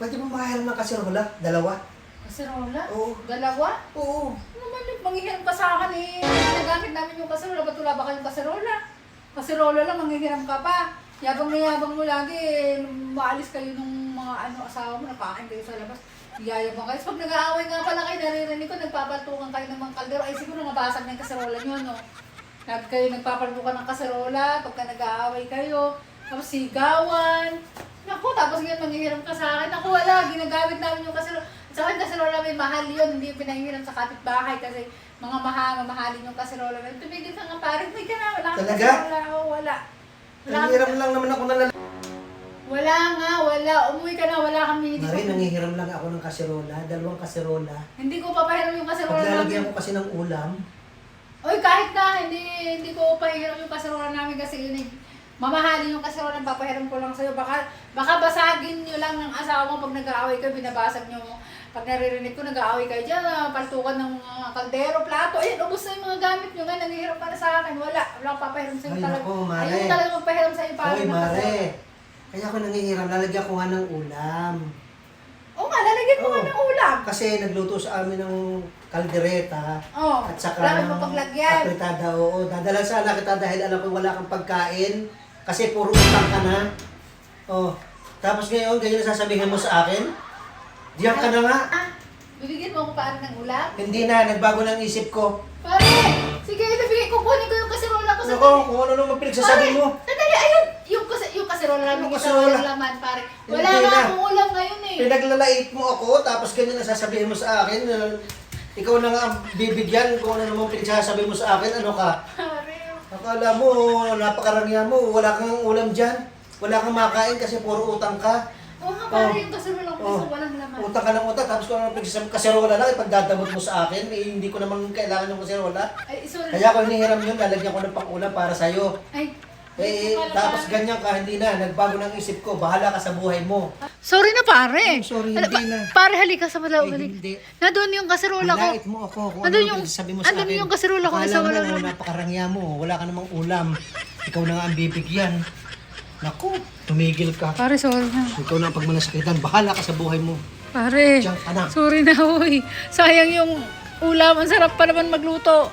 Pwede mo makahiram ng kaserola? Dalawa? Kaserola? Oo. Dalawa? Oo. Ano naman yung manghihiram ka sa akin eh? Ginagamit namin yung kaserola. Ba't wala ba kayong kaserola? Kaserola lang, manghihiram ka pa. Yabang na yabang mo lagi eh. Maalis kayo ng mga asawa mo, napakain kayo sa labas. Yayabang kayo. So, pag nag-aaway nga pala kayo, naririnig ko, nagpapaltukan kayo ng mga kaldero. Ay, siguro nabasag na yung kaserola nyo, no? Lagi kayo nagpapaltukan ng kaserola, pagka nag-aaway kayo. Tapos sigawan. Naku, tapos ngayon manghihiram ka sa akin. Naku, wala, ginagamit namin yung kaserola. At saka yung kaserola may mahal yun, hindi yung pinahihiram sa kapitbahay kasi mga mamahalin yung kaserola. Tumigil ka nga pare, may ka na, wala kang Talaga? kaserola. Oo, wala. Nangihiram lang naman ako ng Wala nga, wala. Umuwi ka na, wala kami. Mari, nangihiram lang ako ng kaserola. Dalawang kaserola. Hindi ko papahiram yung kaserola Paglalagyan namin. ko kasi ng ulam. Oy, kahit na, hindi ko pahiram yung kaserola namin kasi yun eh. Mamahalin yung kaserola, papahiram ko lang sa'yo. Baka basagin nyo lang ng asawa mo pag nag-aaway kayo, binabasag nyo. Pag naririnig ko, nag-aaway kayo dyan, paltukan ng kaldero, plato. Ayun, ubos na yung mga gamit nyo nga, nangihiram ka na sa akin. Wala akong papahiram sa'yo Ay, talaga. naku, Mare. Ayun talaga magpahiram sa'yo para Hoy, Mare. Kaya ako nangihiram. Lalagyan ko nga ng ulam. Oo nga, lalagyan mo Oo. nga ng ulam. Kasi nagluto sa amin ng kaldereta. Oo, At saka wala mo paglagyan. apritada, oo. Dadala sana kita dahil alam ko wala kang pagkain. Kasi puro utang ka na. Oh. Tapos ngayon, ganyan na sasabihin mo sa akin? Diyan ka na nga. Ah, bibigyan mo ako pare ng ulam? Hindi na, nagbago ng isip ko. Pare, sige, ibibigay ko, kunin ko yung kaserola ko sa Ako, kung ano naman pinagsasabi mo. Sandali, ayun! Yung kaserola namin, Yung ito kaserola. yung laman, pare. Wala Hindi nga na. akong ulam ngayon eh. Pinaglalait mo ako, tapos ganyan na sasabihin mo sa akin. Ikaw na nga ang bibigyan kung ano naman pinagsasabi mo sa akin. Ano ka? Pare, Akala mo, napakarangya mo, wala kang ulam dyan. Wala kang makain kasi puro utang ka. oo nga pare, Oh. yung kaserola ko Oh. isa walang laman. Utang ka ng utang, tapos kung ano pinagsasabi, kaserola lang, ipagdadamot mo sa akin, eh, hindi ko naman kailangan yung kaserola. Ay, sorry. Kaya ako hinihiram yun, lalagyan ko ng pang-ulam para sa'yo. Ay, Eh, tapos ganyan ka, hindi na, nagbago ng isip ko, bahala ka sa buhay mo. sorry na pare. Oh, sorry, hindi na. Pare, halika sa malaw. Eh, hindi. Nandun yung kaserola ko. Malait mo ako kung ano Andun yung sabi mo sa andun akin. yung kaserola ko, isa Akala walang mo, laman. napakarangya mo, wala ka namang ulam. Ikaw na nga ang bibigyan. Naku, tumigil ka. Pare, sorry na. Ikaw na ang pagmanasakitan, bahala ka sa buhay mo. Pare, Diyan ka na. sorry na, uy. Sayang yung ulam. Ang sarap pa naman magluto.